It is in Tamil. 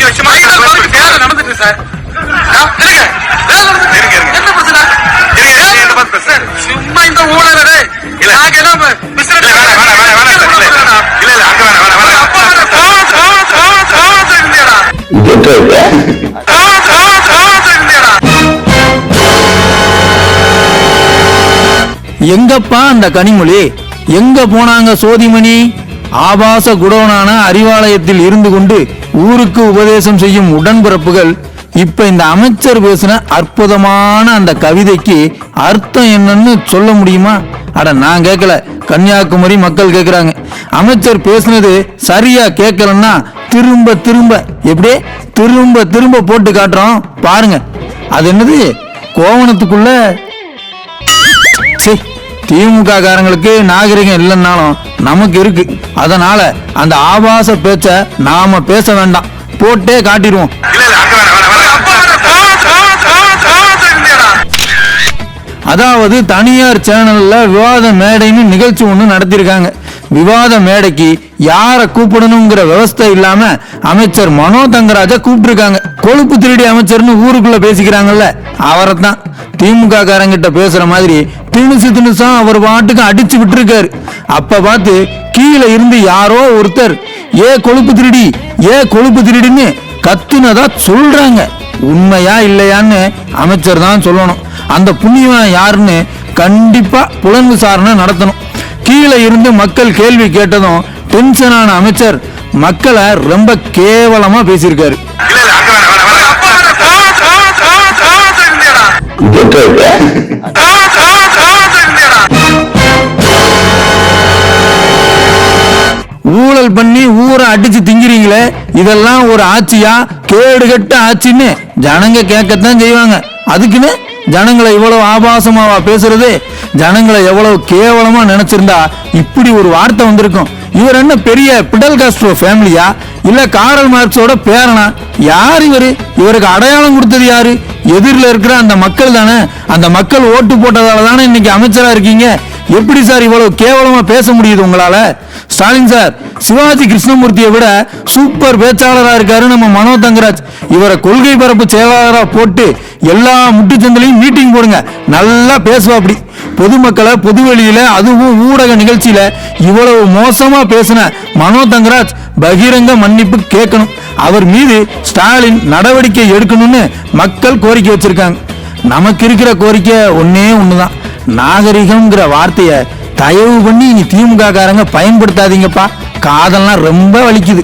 விஷயமா நடந்துட்டு சார். சும்மா இந்த ஊழல் எங்கப்பா அந்த கனிமொழி? எங்க போனாங்க சோதிமணி? ஆபாச குடோனான அறிவாலயத்தில் இருந்து கொண்டு ஊருக்கு உபதேசம் செய்யும் உடன்பிறப்புகள் இப்ப இந்த அமைச்சர் பேசின அற்புதமான அந்த கவிதைக்கு அர்த்தம் என்னன்னு சொல்ல முடியுமா? அட நான் கேட்கல, கன்னியாகுமரி மக்கள் கேட்கிறாங்க. அமைச்சர் பேசினது சரியா கேட்கலன்னா திரும்ப திரும்ப எப்படியே திரும்ப திரும்ப போட்டு காட்டுறோம் பாருங்க. அது என்னது, கோவணத்துக்குள்ள திமுக காரங்களுக்கு நாகரிகம் இல்லைன்னாலும் நமக்கு இருக்கு. அதனால அந்த ஆபாச பேச்ச நாம பேச வேண்டாம், போட்டே காட்டிடுவோம். அதாவது தனியார் சேனல்ல விவாத மேடைன்னு நிகழ்ச்சி ஒண்ணு நடத்திருக்காங்க. விவாத மேடைக்கு யார கூப்பிடணுங்கிற விவஸ்தை இல்லாம அமைச்சர் மனோ தங்கராஜ கூப்பிட்டுருக்காங்க. கொழுப்பு திருடி அமைச்சர்னு ஊருக்குள்ள பேசிக்கிறாங்கல்ல, அவரைத்தான் திமுக காரங்கிட்ட பேசுற மாதிரி திணுசு திணுசா அவர் பாட்டுக்கு அடிச்சு விட்டுருக்காரு. அப்ப பார்த்து கீழே இருந்து யாரோ ஒருத்தர் ஏ கொழுப்பு திருடி, ஏ கொழுப்பு திருடின்னு கத்துனதா சொல்றாங்க. உண்மையா இல்லையான்னு அமைச்சர் தான் சொல்லணும். அந்த புண்ணியவன் யாருன்னு கண்டிப்பா புலன் விசாரணை நடத்தணும். கீழே இருந்து மக்கள் கேள்வி கேட்டதும் டென்ஷனான அமைச்சர் மக்களை ரொம்ப கேவலமா பேசியிருக்காரு. ஊழல் பண்ணி ஊரை அடிச்சு திங்கிறீங்களே, இதெல்லாம் ஒரு ஆட்சியா? கேடுகட்ட ஆட்சின்னு ஜனங்க கேட்கத்தான் செய்வாங்க. அதுக்குன்னு ஜனங்களை இவ்வளவு ஆபாசமாவா பேசுறது? ஜனங்களை எவ்வளவு கேவலமா நினைச்சிருந்தா இப்படி ஒரு வார்த்தை வந்திருக்கும். இவர் என்ன பெரிய பிடல் காஸ்ட்ரோ ஃபேமிலியா, இல்ல காரல் மார்க்ஸோட பேரனா? யார் இவரு? இவருக்கு அடையாளம் கொடுத்தது யாரு? எதிரில் இருக்கிற அந்த மக்கள் தானே. அந்த மக்கள் ஓட்டு போட்டதால தானே இன்னைக்கு அமைச்சரா இருக்கீங்க. எப்படி சார் இவ்வளவு கேவலமா பேச முடியுது உங்களால? ஸ்டாலின் சார், சிவாஜி கிருஷ்ணமூர்த்தியை விட சூப்பர் பேச்சாளரா இருக்காரு நம்ம மனோ தங்கராஜ். இவரை கொள்கை பரப்பு செயலாளரா போட்டு எல்லா முட்டுச்சந்திலையும் மீட்டிங் போடுங்க, நல்லா பேசுவா. அப்படி பொதுமக்களை பொதுவெளியில, அதுவும் ஊடக நிகழ்ச்சியில இவ்வளவு மோசமா பேசின மனோ தங்கராஜ் பகிரங்க மன்னிப்பு கேட்கணும். அவர் மீது ஸ்டாலின் நடவடிக்கை எடுக்கணும்னு மக்கள் கோரிக்கை வச்சிருக்காங்க. நமக்கு இருக்கிற கோரிக்கை ஒன்னே ஒண்ணுதான், நாகரிகம்ங்கிற வார்த்தைய தயவு பண்ணி இனி திமுக காரங்க பயன்படுத்தாதீங்கப்பா. காதெல்லாம் ரொம்ப வலிக்குது.